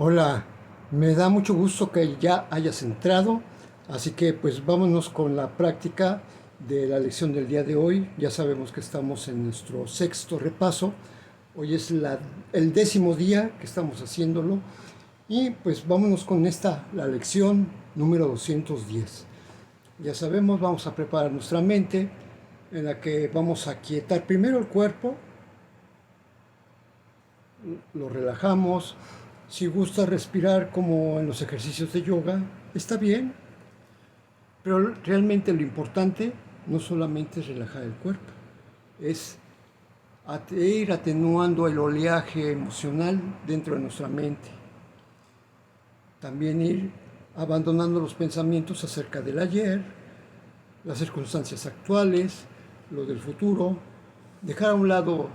Hola, me da mucho gusto que ya hayas entrado, así que pues vámonos con la práctica de la lección del día de hoy. Ya sabemos que estamos en nuestro sexto repaso. Hoy es el 10.º día que estamos haciéndolo y pues vámonos con la lección número 210. Ya sabemos, vamos a preparar nuestra mente en la que vamos a quietar primero el cuerpo, lo relajamos. Si gusta respirar como en los ejercicios de yoga, está bien, pero realmente lo importante no solamente es relajar el cuerpo, es ir atenuando el oleaje emocional dentro de nuestra mente. También ir abandonando los pensamientos acerca del ayer, las circunstancias actuales, lo del futuro, dejar a un lado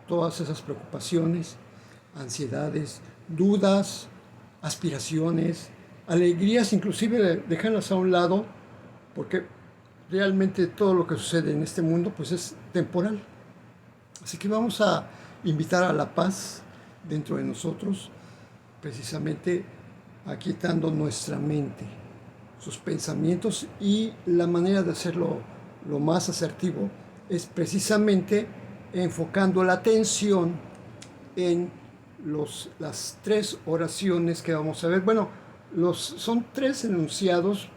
todas esas preocupaciones, ansiedades, dudas, aspiraciones, alegrías, inclusive dejarlas a un lado, porque realmente todo lo que sucede en este mundo pues es temporal. Así que vamos a invitar a la paz dentro de nosotros, precisamente aquietando nuestra mente, sus pensamientos, y la manera de hacerlo lo más asertivo es precisamente enfocando la atención en las tres oraciones que vamos a ver. Bueno, son tres enunciados,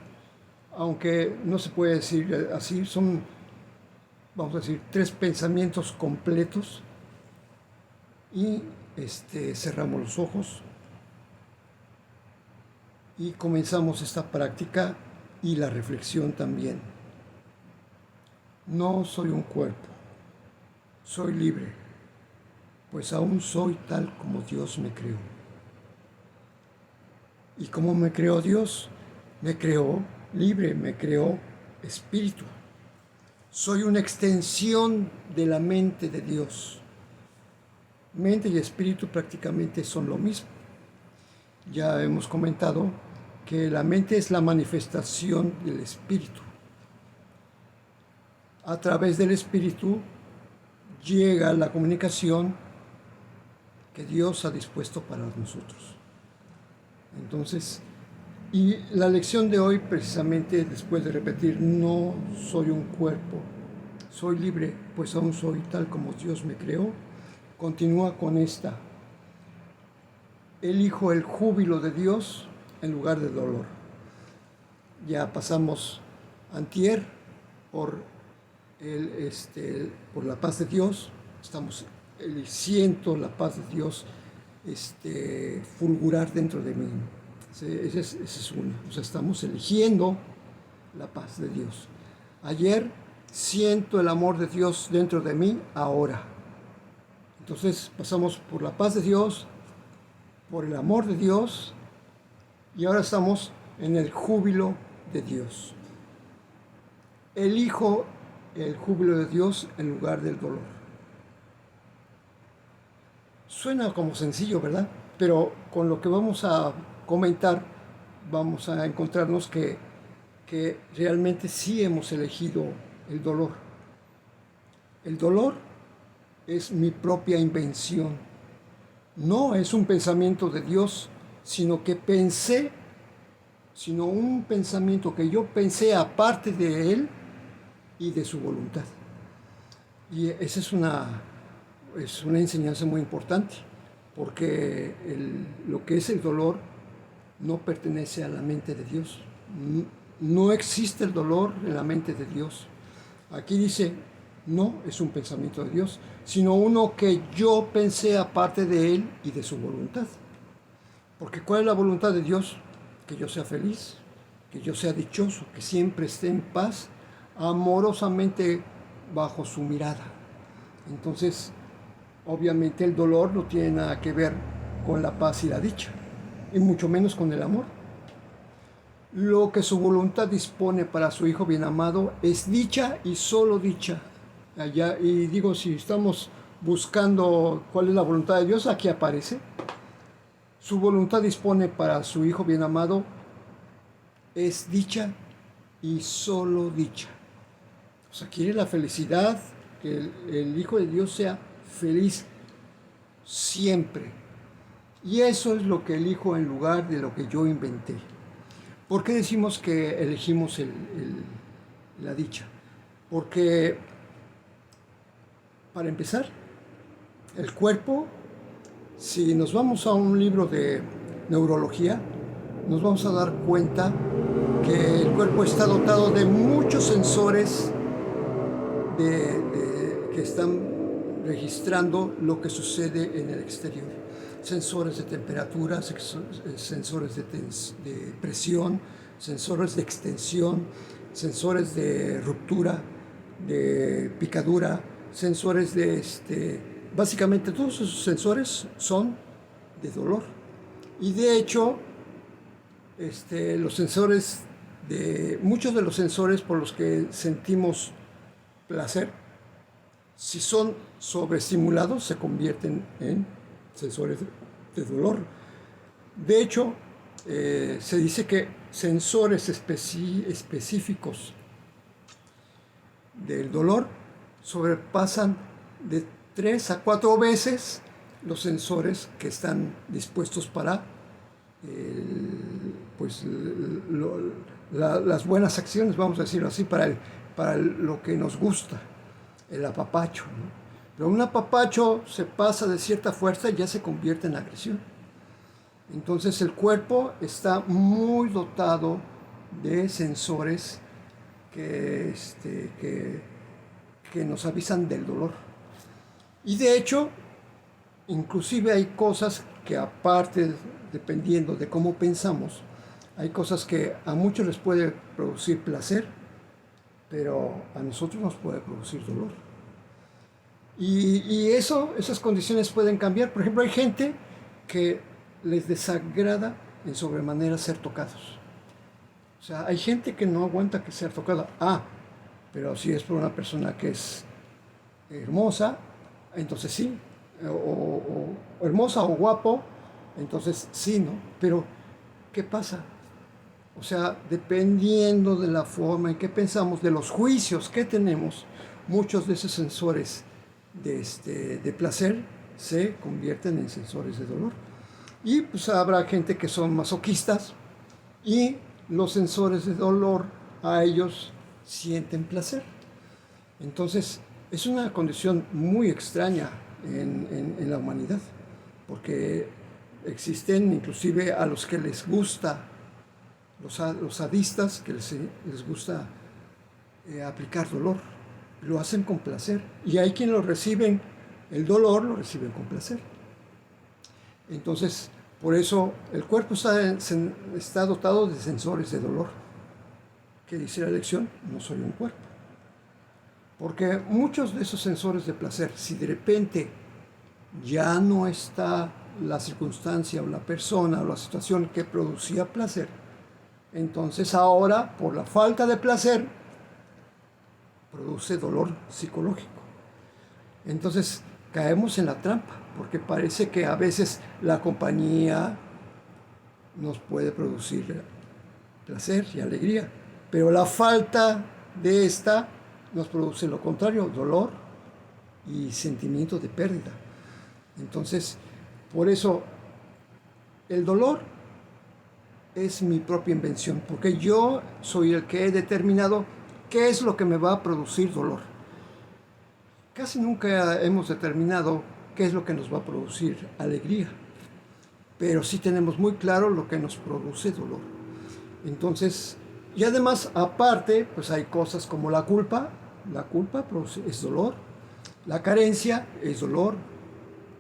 aunque no se puede decir así, son, vamos a decir, tres pensamientos completos. Y cerramos los ojos y comenzamos esta práctica y la reflexión también. No soy un cuerpo, soy libre, pues aún soy tal como Dios me creó. ¿Y cómo me creó Dios? Me creó libre, me creó espíritu. Soy una extensión de la mente de Dios. Mente y espíritu prácticamente son lo mismo. Ya hemos comentado que la mente es la manifestación del espíritu. A través del espíritu llega la comunicación que Dios ha dispuesto para nosotros. Entonces, y la lección de hoy, precisamente después de repetir, no soy un cuerpo, soy libre, pues aún soy tal como Dios me creó, continúa con esta: elijo el júbilo de Dios en lugar de dolor. Ya pasamos antier por, por la paz de Dios, estamos eligiendo la paz de Dios fulgurar dentro de mí. Esa es una. O sea, estamos eligiendo la paz de Dios. Ayer siento el amor de Dios dentro de mí, ahora. Entonces pasamos por la paz de Dios, por el amor de Dios, y ahora estamos en el júbilo de Dios. Elijo el júbilo de Dios en lugar del dolor. Suena como sencillo, ¿verdad? Pero con lo que vamos a comentar, vamos a encontrarnos que realmente sí hemos elegido el dolor. El dolor es mi propia invención. No es un pensamiento de Dios, sino un pensamiento que yo pensé aparte de Él y de su voluntad. Y esa es una enseñanza muy importante, porque lo que es el dolor no pertenece a la mente de Dios. No existe el dolor en la mente de Dios. Aquí dice, no es un pensamiento de Dios, sino uno que yo pensé aparte de Él y de su voluntad. Porque ¿cuál es la voluntad de Dios? Que yo sea feliz, que yo sea dichoso, que siempre esté en paz, amorosamente bajo su mirada. Entonces, obviamente el dolor no tiene nada que ver con la paz y la dicha, y mucho menos con el amor. Lo que su voluntad dispone para su Hijo bien amado es dicha y solo dicha. Allá, y digo, si estamos buscando cuál es la voluntad de Dios, aquí aparece. Su voluntad dispone para su Hijo bien amado es dicha y solo dicha. O sea, quiere la felicidad, que el Hijo de Dios sea feliz siempre. Y eso es lo que elijo en lugar de lo que yo inventé. ¿Por qué decimos que elegimos la dicha? Porque, para empezar, el cuerpo, si nos vamos a un libro de neurología, nos vamos a dar cuenta que el cuerpo está dotado de muchos sensores que están registrando lo que sucede en el exterior. Sensores de temperatura, sensores de presión, sensores de extensión, sensores de ruptura, de picadura, sensores básicamente todos esos sensores son de dolor. Y de hecho, muchos de los sensores por los que sentimos placer, si son sobreestimulados, se convierten en sensores de dolor. De hecho, se dice que sensores específicos del dolor sobrepasan de 3 a 4 veces los sensores que están dispuestos para las buenas acciones, vamos a decirlo así, para lo que nos gusta, el apapacho, ¿no? Pero un apapacho se pasa de cierta fuerza y ya se convierte en agresión. Entonces el cuerpo está muy dotado de sensores que nos avisan del dolor. Y de hecho, inclusive hay cosas que, aparte, dependiendo de cómo pensamos, hay cosas que a muchos les puede producir placer, pero a nosotros nos puede producir dolor. Y esas condiciones pueden cambiar. Por ejemplo, hay gente que les desagrada en sobremanera ser tocados. O sea, hay gente que no aguanta que sea tocada. Pero si es por una persona que es hermosa, entonces sí. O hermosa o guapo, entonces sí, ¿no? Pero, ¿qué pasa? O sea, dependiendo de la forma en que pensamos, de los juicios que tenemos, muchos de esos sensores de placer se convierten en sensores de dolor. Y pues habrá gente que son masoquistas y los sensores de dolor a ellos sienten placer. Entonces, es una condición muy extraña en la humanidad, porque existen inclusive a los que les gusta, los sadistas, que les gusta aplicar dolor, lo hacen con placer, y hay quien lo reciben, el dolor lo reciben con placer. Entonces, por eso el cuerpo está dotado de sensores de dolor. ¿Qué dice la lección? No soy un cuerpo. Porque muchos de esos sensores de placer, si de repente ya no está la circunstancia o la persona o la situación que producía placer, entonces ahora, por la falta de placer, produce dolor psicológico. Entonces caemos en la trampa, porque parece que a veces la compañía nos puede producir placer y alegría, pero la falta de esta nos produce lo contrario, dolor y sentimiento de pérdida. Entonces, por eso, el dolor es mi propia invención, porque yo soy el que he determinado qué es lo que me va a producir dolor. Casi nunca hemos determinado qué es lo que nos va a producir alegría, pero sí tenemos muy claro lo que nos produce dolor. Entonces, y además, aparte, pues hay cosas como la culpa es dolor, la carencia es dolor,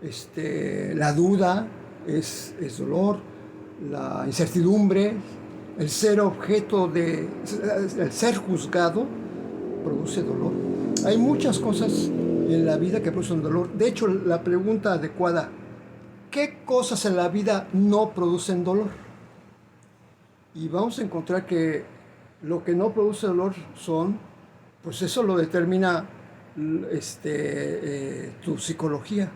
la duda es dolor, la incertidumbre, el ser el ser juzgado produce dolor. Hay muchas cosas en la vida que producen dolor. De hecho, la pregunta adecuada, ¿qué cosas en la vida no producen dolor? Y vamos a encontrar que lo que no produce dolor pues eso lo determina tu psicología.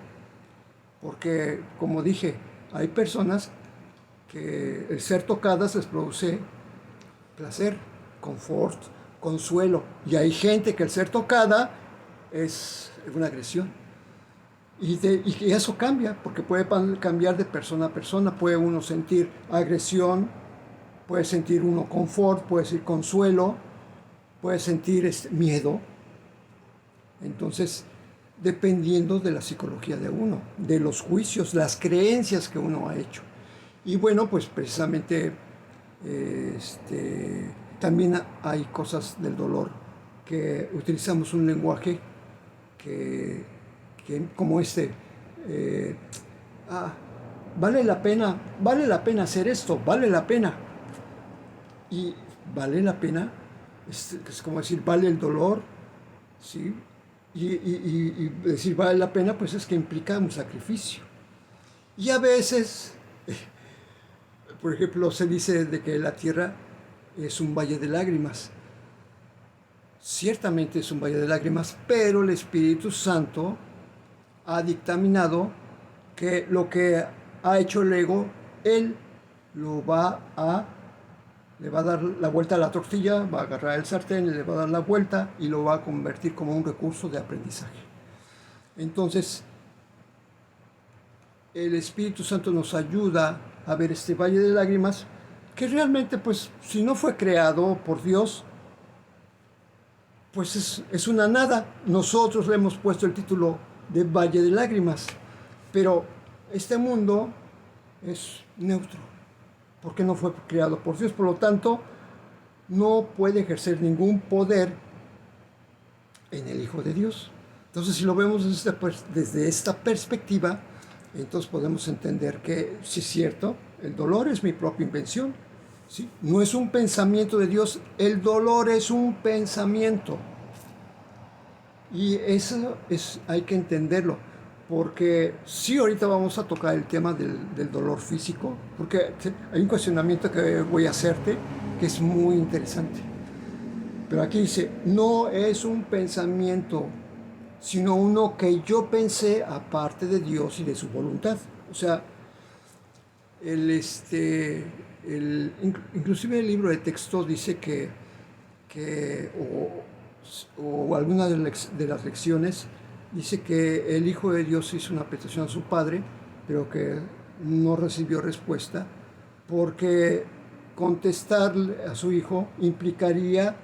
Porque, como dije, hay personas que el ser tocadas les produce placer, confort, consuelo. Y hay gente que el ser tocada es una agresión. Y que eso cambia, porque puede cambiar de persona a persona. Puede uno sentir agresión, puede sentir uno confort, puede sentir consuelo, puede sentir miedo. Entonces, dependiendo de la psicología de uno, de los juicios, las creencias que uno ha hecho. Y bueno, pues precisamente también hay cosas del dolor que utilizamos un lenguaje que como eh, ah, vale la pena hacer esto, vale la pena. Y vale la pena, es como decir, vale el dolor, ¿sí? Y decir vale la pena, pues es que implica un sacrificio. Y a veces, por ejemplo, se dice de que la tierra es un valle de lágrimas. Ciertamente es un valle de lágrimas, pero el Espíritu Santo ha dictaminado que lo que ha hecho el ego, él lo va a le va a dar la vuelta a la tortilla, va a agarrar el sartén, le va a dar la vuelta y lo va a convertir como un recurso de aprendizaje. Entonces, el Espíritu Santo nos ayuda a ver este valle de lágrimas, que realmente, pues, si no fue creado por Dios, pues es una nada. Nosotros le hemos puesto el título de Valle de Lágrimas, pero este mundo es neutro, porque no fue creado por Dios, por lo tanto, no puede ejercer ningún poder en el Hijo de Dios. Entonces, si lo vemos desde esta perspectiva, entonces podemos entender que sí es cierto, el dolor es mi propia invención, ¿sí? No es un pensamiento de Dios, el dolor es un pensamiento. Y eso hay que entenderlo, porque sí, ahorita vamos a tocar el tema del dolor físico, porque hay un cuestionamiento que voy a hacerte que es muy interesante. Pero aquí dice, no es un pensamiento, sino uno que yo pensé aparte de Dios y de su voluntad. O sea, inclusive el libro de texto dice o alguna de las lecciones, dice que el Hijo de Dios hizo una petición a su Padre, pero que no recibió respuesta, porque contestarle a su Hijo implicaría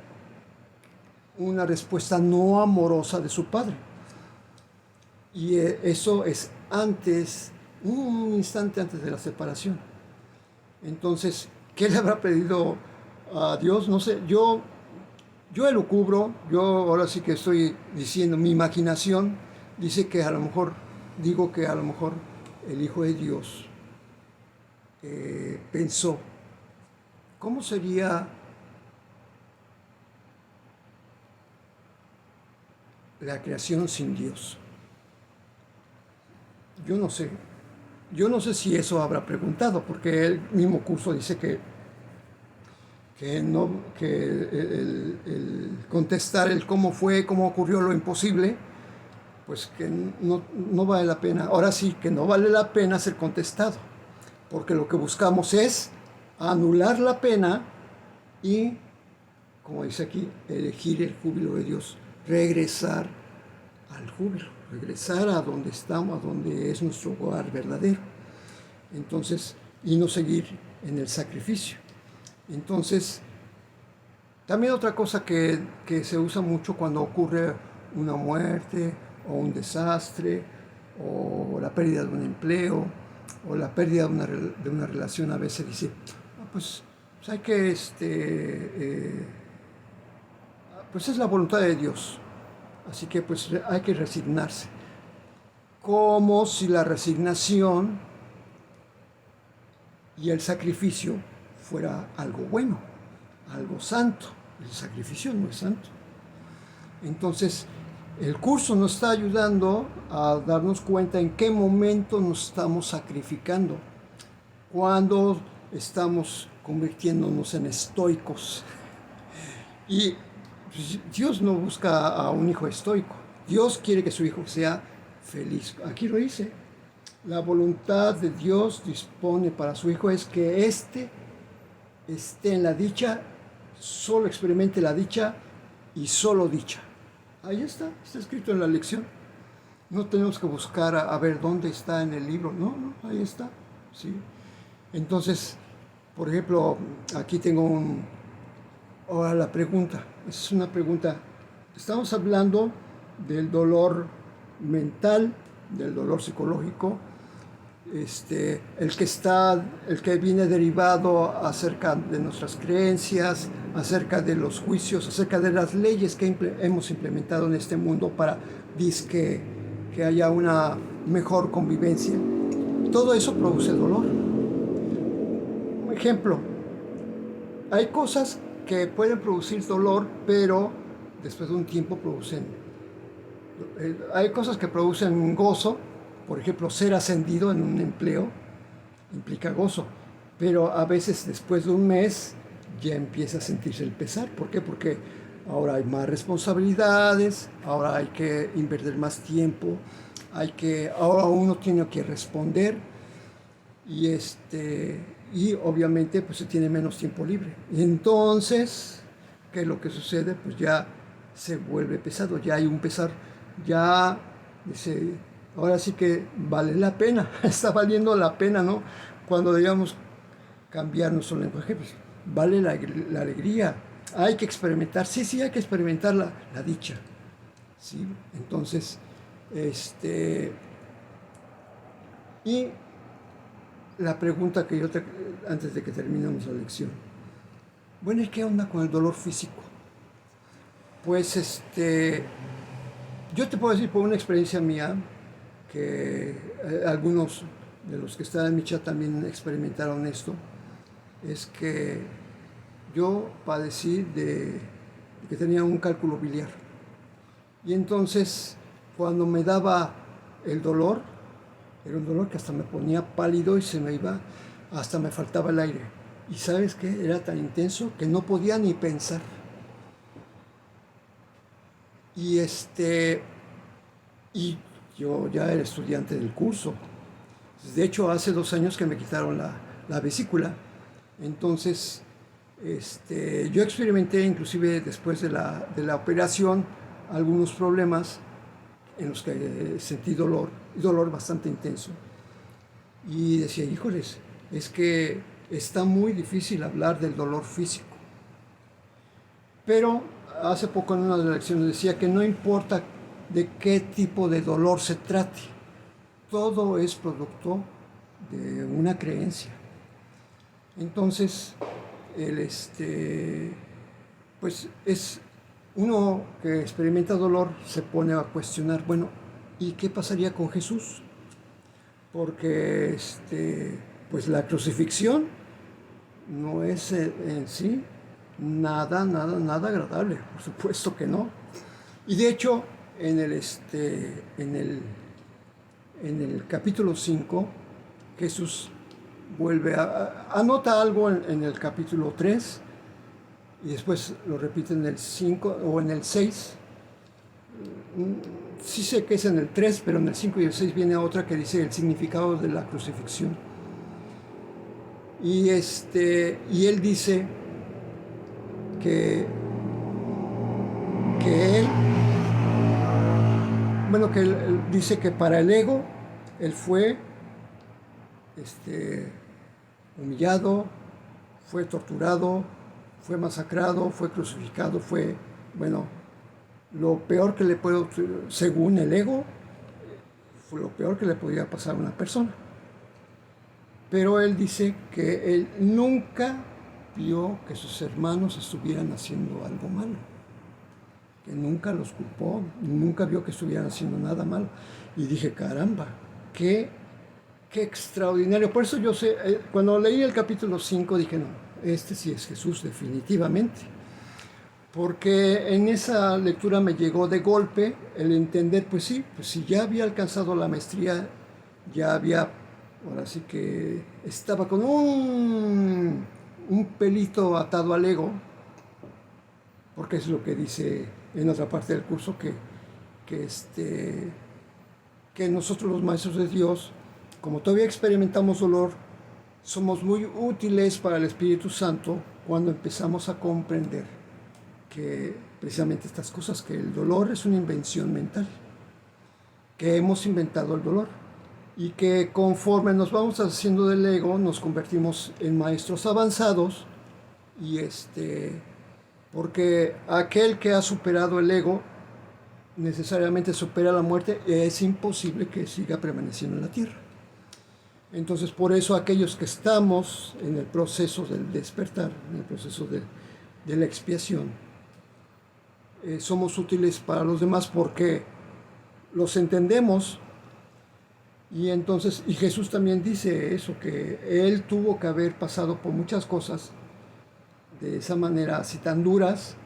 una respuesta no amorosa de su Padre. Y eso es antes, un instante antes de la separación. Entonces, ¿qué le habrá pedido a Dios? No sé, yo elucubro, yo ahora sí que estoy diciendo, mi imaginación dice que a lo mejor, digo que a lo mejor el Hijo de Dios pensó, ¿cómo sería la creación sin Dios? Yo no sé si eso habrá preguntado, porque el mismo curso dice que el contestar el cómo fue, cómo ocurrió lo imposible, pues que no vale la pena. Ahora sí, que no vale la pena ser contestado, porque lo que buscamos es anular la pena y, como dice aquí, elegir el júbilo de Dios, regresar al júbilo, regresar a donde estamos, a donde es nuestro hogar verdadero. Entonces, y no seguir en el sacrificio. Entonces, también otra cosa que se usa mucho cuando ocurre una muerte o un desastre o la pérdida de un empleo o la pérdida de una relación, a veces dice, pues hay que, pues es la voluntad de Dios, así que pues hay que resignarse. Como si la resignación y el sacrificio fuera algo bueno, algo santo. El sacrificio no es santo. Entonces, el curso nos está ayudando a darnos cuenta en qué momento nos estamos sacrificando, cuando estamos convirtiéndonos en estoicos. Y Dios no busca a un hijo estoico. Dios quiere que su hijo sea feliz. Aquí lo dice. La voluntad de Dios dispone para su hijo es que éste esté en la dicha, solo experimente la dicha y solo dicha. Ahí está escrito en la lección. No tenemos que buscar a ver dónde está en el libro, no, no, ahí está, ¿sí? Entonces, por ejemplo, aquí tengo ahora la pregunta, es una pregunta, estamos hablando del dolor mental, del dolor psicológico, el que viene derivado acerca de nuestras creencias, acerca de los juicios, acerca de las leyes que hemos implementado en este mundo para que haya una mejor convivencia. Todo eso produce dolor. Un ejemplo, hay cosas que pueden producir dolor, pero después de un tiempo hay cosas que producen gozo. Por ejemplo, ser ascendido en un empleo implica gozo, pero a veces después de un mes ya empieza a sentirse el pesar. ¿Por qué? Porque ahora hay más responsabilidades, ahora hay que invertir más tiempo, ahora uno tiene que responder y, y obviamente pues se tiene menos tiempo libre. Y entonces, ¿qué es lo que sucede? Pues ya se vuelve pesado, ya hay un pesar, ya dice, ahora sí que vale la pena, está valiendo la pena, ¿no? Cuando digamos cambiar nuestro lenguaje, pues vale la alegría, hay que experimentar, sí, hay que experimentar la dicha, ¿sí? Entonces, y la pregunta que antes de que terminemos la lección, bueno, ¿y qué onda con el dolor físico? Pues yo te puedo decir por una experiencia mía que algunos de los que están en mi chat también experimentaron esto, es que yo padecí de que tenía un cálculo biliar. Y entonces, cuando me daba el dolor, era un dolor que hasta me ponía pálido y se me iba, hasta me faltaba el aire. Y ¿sabes qué? Era tan intenso que no podía ni pensar. Y yo ya era estudiante del curso. De hecho, hace 2 años que me quitaron la vesícula. Entonces, yo experimenté inclusive después de la operación algunos problemas en los que sentí dolor bastante intenso. Y decía, híjoles, es que está muy difícil hablar del dolor físico. Pero hace poco en una de las lecciones decía que no importa de qué tipo de dolor se trate, todo es producto de una creencia. Entonces, pues es uno que experimenta dolor se pone a cuestionar, bueno, ¿y qué pasaría con Jesús? Porque pues la crucifixión no es en sí nada agradable, por supuesto que no. Y de hecho, en el capítulo 5, Jesús anota algo en el capítulo 3 y después lo repite en el 5 o en el 6. Sí sé que es en el 3, pero en el 5 y el 6 viene otra que dice el significado de la crucifixión. Y él dice que él dice que para el ego él fue humillado, fue torturado, fue masacrado, fue crucificado, lo peor que según el ego, fue lo peor que le podía pasar a una persona. Pero él dice que él nunca vio que sus hermanos estuvieran haciendo algo malo, que nunca los culpó, nunca vio que estuvieran haciendo nada malo. Y dije, caramba, qué extraordinario. Por eso yo sé, cuando leí el capítulo 5 dije, no, sí es Jesús definitivamente. Porque en esa lectura me llegó de golpe el entender, pues sí, pues si ya había alcanzado la maestría, ya había, ahora sí que estaba con un pelito atado al ego, porque es lo que dice en otra parte del curso, que nosotros los maestros de Dios, como todavía experimentamos dolor, somos muy útiles para el Espíritu Santo cuando empezamos a comprender que precisamente estas cosas, que el dolor es una invención mental, que hemos inventado el dolor y que conforme nos vamos haciendo del ego nos convertimos en maestros avanzados y porque aquel que ha superado el ego necesariamente supera la muerte, es imposible que siga permaneciendo en la tierra. Entonces, por eso aquellos que estamos en el proceso del despertar, en el proceso de la expiación, somos útiles para los demás porque los entendemos. Y entonces, y Jesús también dice eso, que Él tuvo que haber pasado por muchas cosas de esa manera, así tan duras,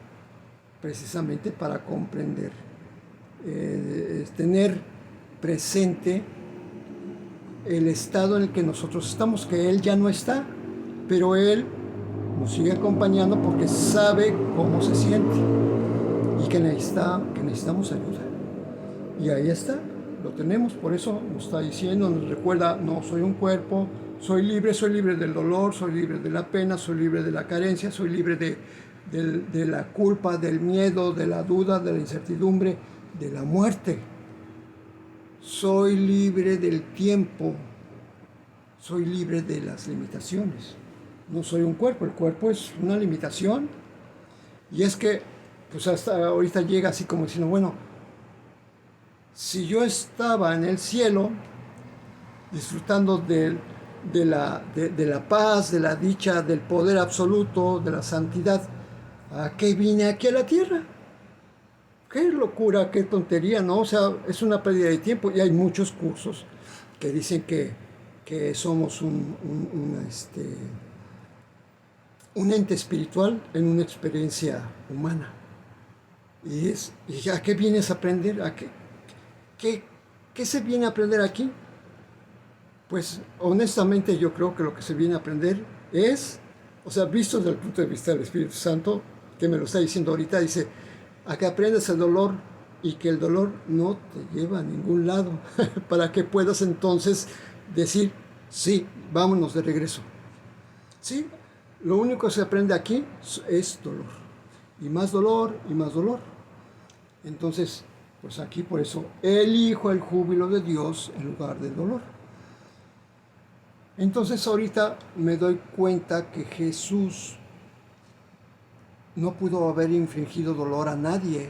precisamente para comprender, tener presente el estado en el que nosotros estamos, que Él ya no está, pero Él nos sigue acompañando porque sabe cómo se siente y que necesitamos ayuda. Y ahí está, lo tenemos, por eso nos está diciendo, nos recuerda, no soy un cuerpo, soy libre del dolor, soy libre de la pena, soy libre de la carencia, soy libre de la culpa, del miedo, de la duda, de la incertidumbre, de la muerte. Soy libre del tiempo, soy libre de las limitaciones. No soy un cuerpo, el cuerpo es una limitación. Y es que, pues hasta ahorita llega así como diciendo, bueno, si yo estaba en el cielo, disfrutando de la paz, de la dicha, del poder absoluto, de la santidad, ¿a qué vine aquí a la tierra? Qué locura, qué tontería, ¿no? O sea, es una pérdida de tiempo y hay muchos cursos que dicen que somos un ente espiritual en una experiencia humana. ¿Y a qué vienes a aprender? ¿Qué se viene a aprender aquí? Pues honestamente yo creo que lo que se viene a aprender es, o sea, visto desde el punto de vista del Espíritu Santo, que me lo está diciendo ahorita, dice, a que aprendas el dolor y que el dolor no te lleva a ningún lado, para que puedas entonces decir, sí, vámonos de regreso. Sí, lo único que se aprende aquí es dolor, y más dolor, y más dolor. Entonces, pues aquí por eso elijo el júbilo de Dios en lugar del dolor. Entonces ahorita me doy cuenta que Jesús no pudo haber infligido dolor a nadie,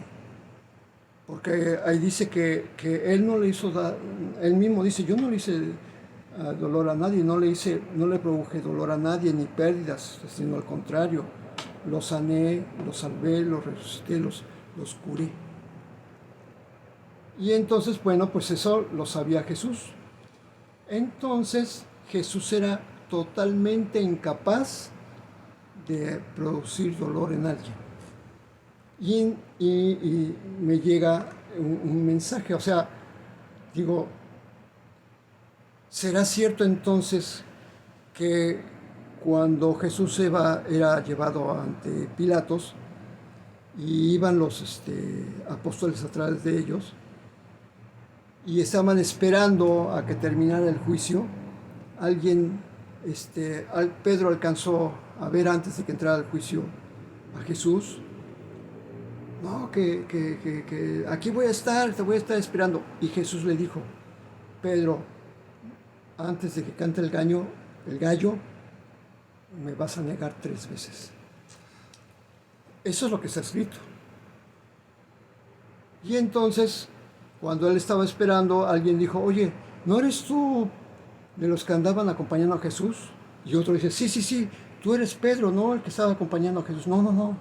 porque ahí dice que Él no le hizo, Él mismo dice, yo no le hice dolor a nadie, no le produje dolor a nadie, ni pérdidas, sino al contrario, los sané, los salvé, los resucité, los curé. Y entonces, bueno, pues eso lo sabía Jesús. Entonces, Jesús era totalmente incapaz de producir dolor en alguien. Y me llega un mensaje, o sea, digo, ¿será cierto entonces que cuando Jesús era llevado ante Pilatos y iban los apóstoles a través de ellos y estaban esperando a que terminara el juicio, Pedro alcanzó a ver antes de que entrara el juicio a Jesús? No, que aquí voy a estar, te voy a estar esperando. Y Jesús le dijo, Pedro, antes de que cante el gallo, me vas a negar 3 veces. Eso es lo que está escrito. Y entonces, cuando él estaba esperando, alguien dijo, oye, ¿no eres tú de los que andaban acompañando a Jesús? Y otro dice, sí, tú eres Pedro, ¿no? El que estaba acompañando a Jesús. No,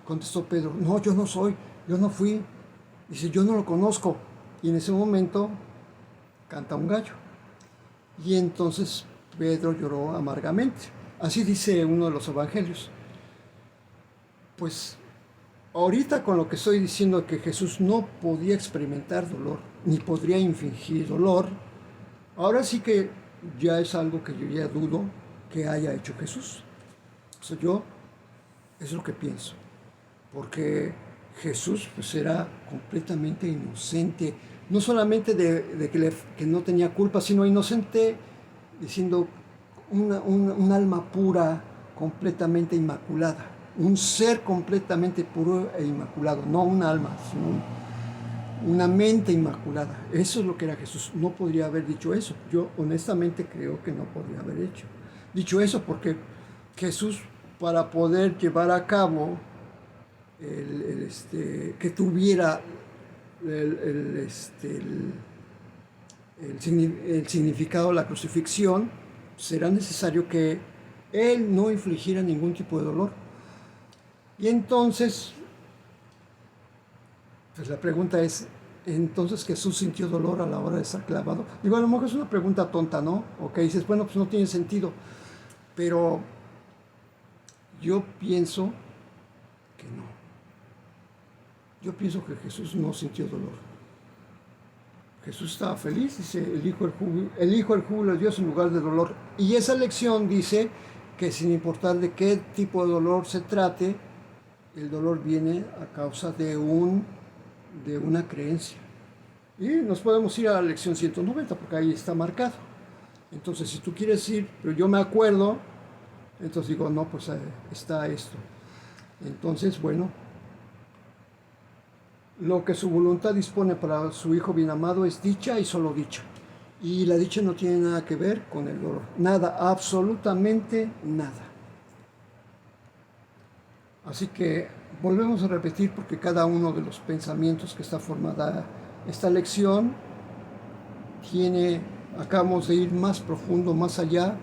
contestó Pedro, no, yo no soy, yo no fui. Dice, yo no lo conozco. Y en ese momento canta un gallo. Y entonces Pedro lloró amargamente. Así dice uno de los evangelios. Pues ahorita con lo que estoy diciendo, que Jesús no podía experimentar dolor, ni podría infligir dolor, ahora sí que ya es algo que yo ya dudo que haya hecho Jesús. O sea, yo es lo que pienso, porque Jesús pues era completamente inocente, no solamente de que no tenía culpa, sino inocente, diciendo un alma pura, completamente inmaculada, un ser completamente puro e inmaculado, no un alma, sino una mente inmaculada. Eso es lo que era Jesús. No podría haber dicho eso. Yo honestamente creo que no podría haber dicho eso, porque Jesús, para poder llevar a cabo que tuviera el significado de la crucifixión, será necesario que él no infligiera ningún tipo de dolor. Y entonces, pues la pregunta es, ¿entonces Jesús sintió dolor a la hora de estar clavado? Digo, a lo mejor es una pregunta tonta, ¿no? O que dices, bueno, pues no tiene sentido. Pero yo pienso que no. Yo pienso que Jesús no sintió dolor. Jesús estaba feliz, dice, elijo el júbilo de Dios en lugar de dolor. Y esa lección dice que sin importar de qué tipo de dolor se trate, el dolor viene a causa de una creencia. Y nos podemos ir a la lección 190, porque ahí está marcado. Entonces, si tú quieres ir, pero yo me acuerdo, entonces digo, no, pues está esto. Entonces, bueno, lo que su voluntad dispone para su Hijo bien amado es dicha y solo dicha. Y la dicha no tiene nada que ver con el dolor. Nada, absolutamente nada. Así que volvemos a repetir, porque cada uno de los pensamientos que está formada esta lección acabamos de ir más profundo, más allá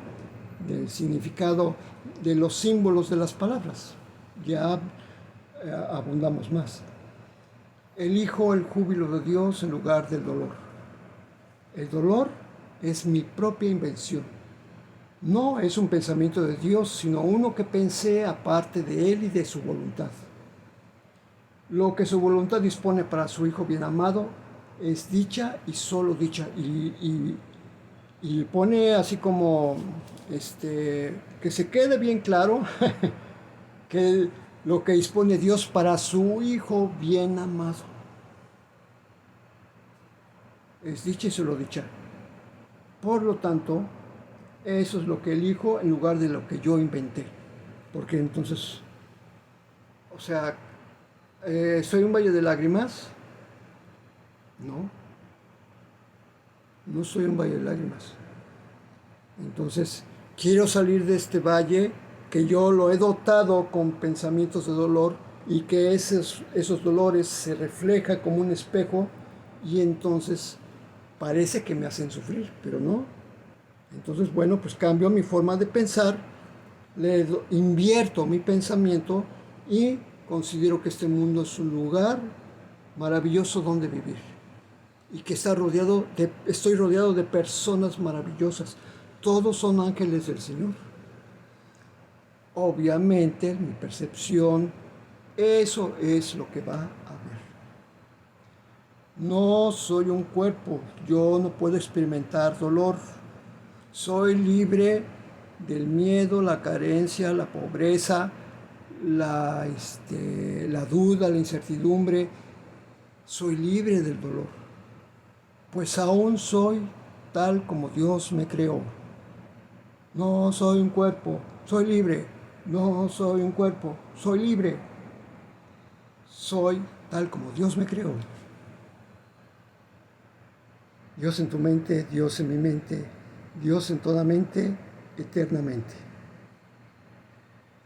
del significado de los símbolos de las palabras. Ya abundamos más. Elijo el júbilo de Dios en lugar del dolor. El dolor es mi propia invención. No es un pensamiento de Dios, sino uno que pensé aparte de Él y de su voluntad. Lo que su voluntad dispone para su Hijo bien amado es dicha y solo dicha. Y pone así como, que se quede bien claro que lo que dispone Dios para su Hijo bien amado es dicha y solo dicha. Por lo tanto, eso es lo que elijo en lugar de lo que yo inventé. Porque entonces, o sea, ¿soy un valle de lágrimas? No soy un valle de lágrimas. Entonces, quiero salir de este valle que yo lo he dotado con pensamientos de dolor, y que esos dolores se reflejan como un espejo, y entonces parece que me hacen sufrir, pero no. Entonces, bueno, pues cambio mi forma de pensar, invierto mi pensamiento y considero que este mundo es un lugar maravilloso donde vivir, y que estoy rodeado de personas maravillosas. Todos son ángeles del Señor. Obviamente, mi percepción, eso es lo que va a haber. No soy un cuerpo, yo no puedo experimentar dolor. Soy libre del miedo, la carencia, la pobreza, la duda, la incertidumbre. Soy libre del dolor, pues aún soy tal como Dios me creó. No soy un cuerpo, soy libre. No soy un cuerpo, soy libre. Soy tal como Dios me creó. Dios en tu mente, Dios en mi mente, Dios en toda mente, eternamente.